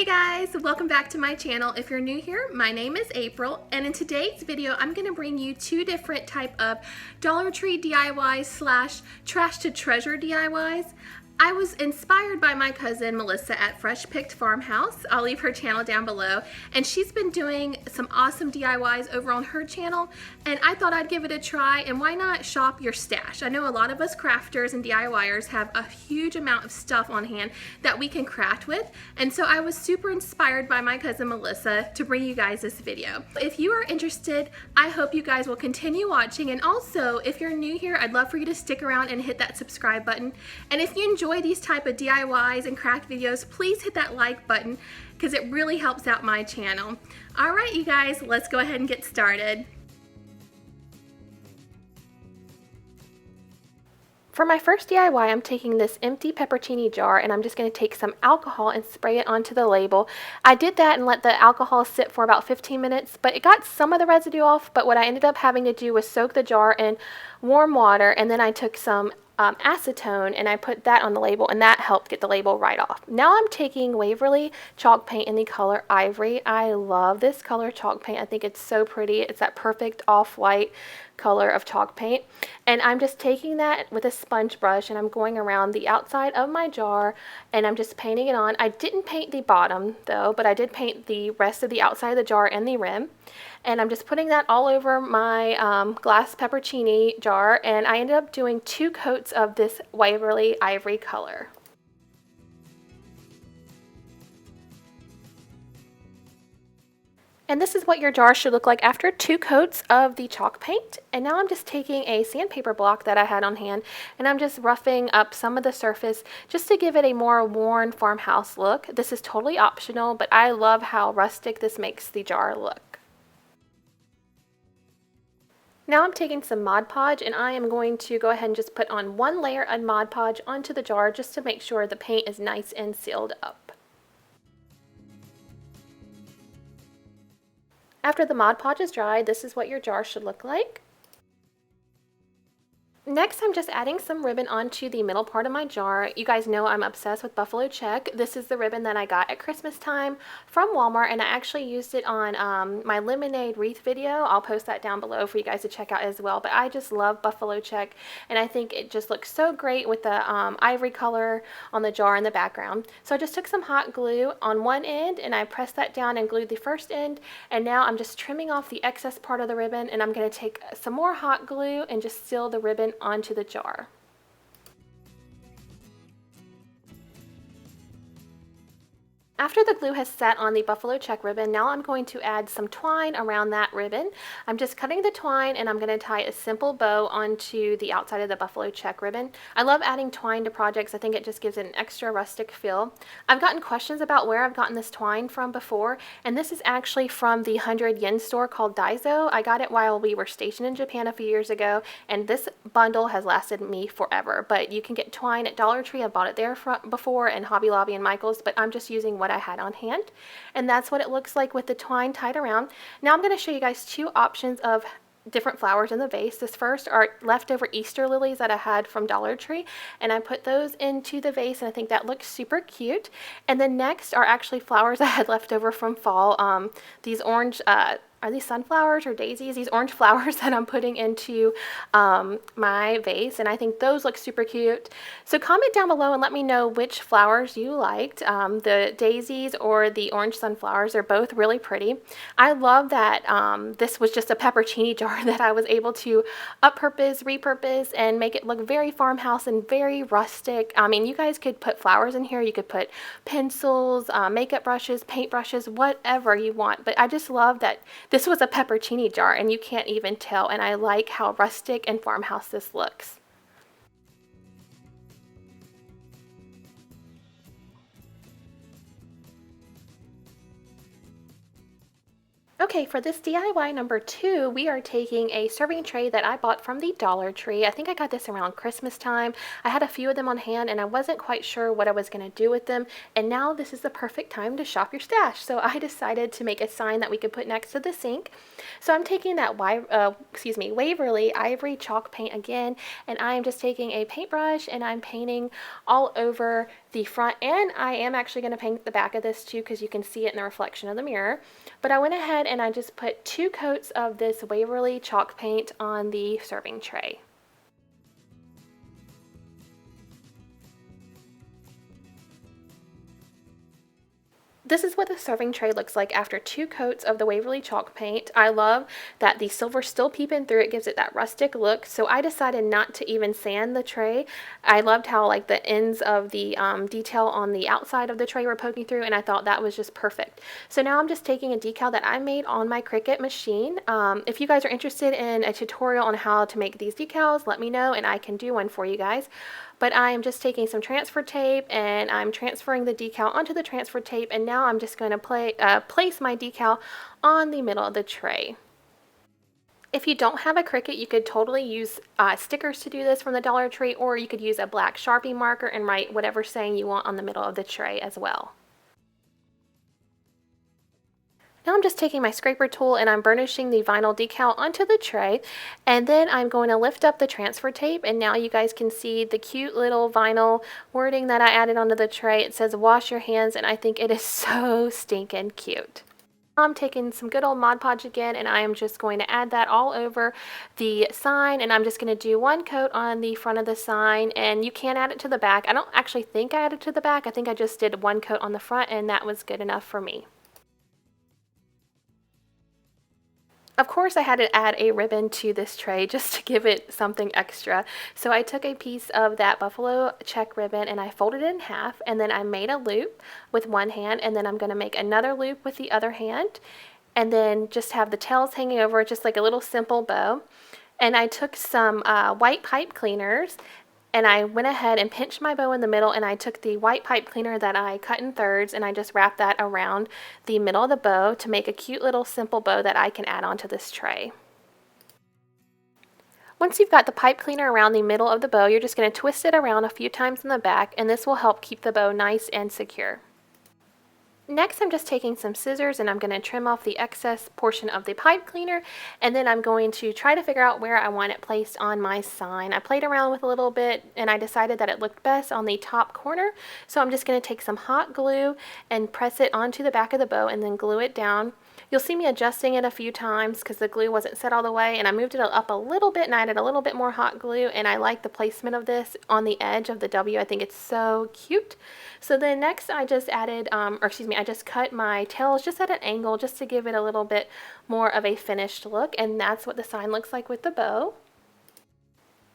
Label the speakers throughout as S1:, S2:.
S1: Hey guys, welcome back to my channel. If you're new here, my name is April, and in today's video I'm going to bring you two different type of Dollar Tree DIYs slash trash to treasure DIYs. I was inspired by my cousin Melissa at Fresh Picked Farmhouse. I'll leave her channel down below, and she's been doing some awesome DIYs over on her channel, and I thought I'd give it a try. And why not shop your stash? I know a lot of us crafters and DIYers have a huge amount of stuff on hand that we can craft with, and so I was super inspired by my cousin Melissa to bring you guys this video. If you are interested, I hope you guys will continue watching, and also if you're new here, I'd love for you to stick around and hit that subscribe button. And if you enjoy these type of DIYs and craft videos, please hit that like button because it really helps out my channel. All right, you guys, let's go ahead and get started. For my first DIY, I'm taking this empty pepperoncini jar and I'm just going to take some alcohol and spray it onto the label. I did that and let the alcohol sit for about 15 minutes, but it got some of the residue off. But what I ended up having to do was soak the jar in warm water, and then I took some acetone and I put that on the label, and that helped get the label right off. Now I'm taking Waverly chalk paint in the color Ivory. I love this color chalk paint. I think it's so pretty. It's that perfect off-white color of chalk paint, and I'm just taking that with a sponge brush and I'm going around the outside of my jar and I'm just painting it on. I didn't paint the bottom though, but I did paint the rest of the outside of the jar and the rim, and I'm just putting that all over my glass pepperoncini jar, and I ended up doing 2 coats of this Waverly Ivory color. And this is what your jar should look like after 2 coats of the chalk paint. And now I'm just taking a sandpaper block that I had on hand and I'm just roughing up some of the surface just to give it a more worn farmhouse look. This is totally optional, but I love how rustic this makes the jar look. Now I'm taking some Mod Podge and I am going to go ahead and just put on 1 layer of Mod Podge onto the jar just to make sure the paint is nice and sealed up. After the Mod Podge is dry, this is what your jar should look like. Next, I'm just adding some ribbon onto the middle part of my jar. You guys know I'm obsessed with buffalo check. This is the ribbon that I got at Christmas time from Walmart, and I actually used it on my lemonade wreath video. I'll post that down below for you guys to check out as well. But I just love buffalo check, and I think it just looks so great with the ivory color on the jar in the background. So I just took some hot glue on one end, and I pressed that down and glued the first end. And now I'm just trimming off the excess part of the ribbon, and I'm going to take some more hot glue and just seal the ribbon onto the jar. After the glue has set on the buffalo check ribbon, now I'm going to add some twine around that ribbon. I'm just cutting the twine and I'm going to tie a simple bow onto the outside of the buffalo check ribbon. I love adding twine to projects. I think it just gives it an extra rustic feel. I've gotten questions about where I've gotten this twine from before, and this is actually from the 100 yen store called Daiso. I got it while we were stationed in Japan a few years ago, and this bundle has lasted me forever. But you can get twine at Dollar Tree. I bought it there before, and Hobby Lobby and Michael's, but I'm just using what I had on hand, and that's what it looks like with the twine tied around. Now I'm going to show you guys 2 options of different flowers in the vase. This first are leftover Easter lilies that I had from Dollar Tree, and I put those into the vase, and I think that looks super cute. And then next are actually flowers I had left over from fall. These orange are these sunflowers or daisies? These orange flowers that I'm putting into my vase, and I think those look super cute. So comment down below and let me know which flowers you liked. The daisies or the orange sunflowers are both really pretty. I love that this was just a pepperoncini jar that I was able to repurpose, and make it look very farmhouse and very rustic. I mean, you guys could put flowers in here. You could put pencils, makeup brushes, paint brushes, whatever you want. But I just love that this was a pepperoncini jar and you can't even tell, and I like how rustic and farmhouse this looks. Okay, for this DIY number 2, we are taking a serving tray that I bought from the Dollar Tree. I think I got this around Christmas time. I had a few of them on hand and I wasn't quite sure what I was going to do with them, and now this is the perfect time to shop your stash. So I decided to make a sign that we could put next to the sink. So I'm taking that Waverly Ivory chalk paint again, and I am just taking a paintbrush and I'm painting all over the front, and I am actually going to paint the back of this too because you can see it in the reflection of the mirror. But I went ahead and I just put 2 coats of this Waverly chalk paint on the serving tray. This is what the serving tray looks like after 2 coats of the Waverly chalk paint. I love that the silver's still peeping through. It gives it that rustic look. So I decided not to even sand the tray. I loved how like the ends of the detail on the outside of the tray were poking through, and I thought that was just perfect. So now I'm just taking a decal that I made on my Cricut machine. If you guys are interested in a tutorial on how to make these decals, let me know and I can do one for you guys. But I am just taking some transfer tape and I'm transferring the decal onto the transfer tape, and now I'm just going to place my decal on the middle of the tray. If you don't have a Cricut, you could totally use stickers to do this from the Dollar Tree, or you could use a black Sharpie marker and write whatever saying you want on the middle of the tray as well. Now I'm just taking my scraper tool and I'm burnishing the vinyl decal onto the tray, and then I'm going to lift up the transfer tape, and now you guys can see the cute little vinyl wording that I added onto the tray. It says wash your hands, and I think it is so stinking cute. I'm taking some good old Mod Podge again, and I am just going to add that all over the sign, and I'm just going to do 1 coat on the front of the sign, and you can add it to the back. I don't actually think I added it to the back. I think I just did 1 coat on the front, and that was good enough for me. Of course, I had to add a ribbon to this tray just to give it something extra. So I took a piece of that buffalo check ribbon and I folded it in half, and then I made a loop with one hand, and then I'm going to make another loop with the other hand, and then just have the tails hanging over, just like a little simple bow. And I took some white pipe cleaners, and I went ahead and pinched my bow in the middle, and I took the white pipe cleaner that I cut in thirds and I just wrapped that around the middle of the bow to make a cute little simple bow that I can add onto this tray. Once you've got the pipe cleaner around the middle of the bow, you're just going to twist it around a few times in the back, and this will help keep the bow nice and secure. Next, I'm just taking some scissors and I'm going to trim off the excess portion of the pipe cleaner, and then I'm going to try to figure out where I want it placed on my sign. I played around with a little bit and I decided that it looked best on the top corner, so I'm just going to take some hot glue and press it onto the back of the bow and then glue it down. You'll see me adjusting it a few times because the glue wasn't set all the way, and I moved it up a little bit and I added a little bit more hot glue, and I like the placement of this on the edge of the W. I think it's so cute. So then next I just added, I just cut my tails just at an angle just to give it a little bit more of a finished look, and that's what the sign looks like with the bow.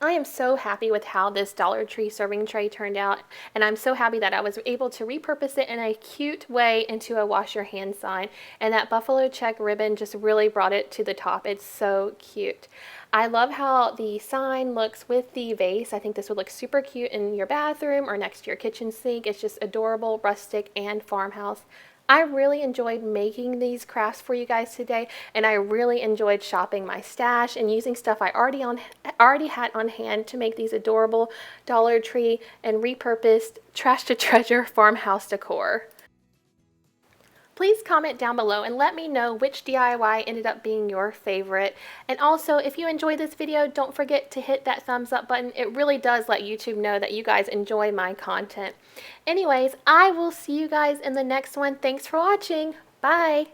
S1: I am so happy with how this Dollar Tree serving tray turned out, and I'm so happy that I was able to repurpose it in a cute way into a wash your hands sign, and that buffalo check ribbon just really brought it to the top. It's so cute. I love how the sign looks with the vase. I think this would look super cute in your bathroom or next to your kitchen sink. It's just adorable, rustic, and farmhouse. I really enjoyed making these crafts for you guys today, and I really enjoyed shopping my stash and using stuff I already had on hand to make these adorable Dollar Tree and repurposed trash to treasure farmhouse decor. Please comment down below and let me know which DIY ended up being your favorite. And also, if you enjoyed this video, don't forget to hit that thumbs up button. It really does let YouTube know that you guys enjoy my content. Anyways, I will see you guys in the next one. Thanks for watching. Bye!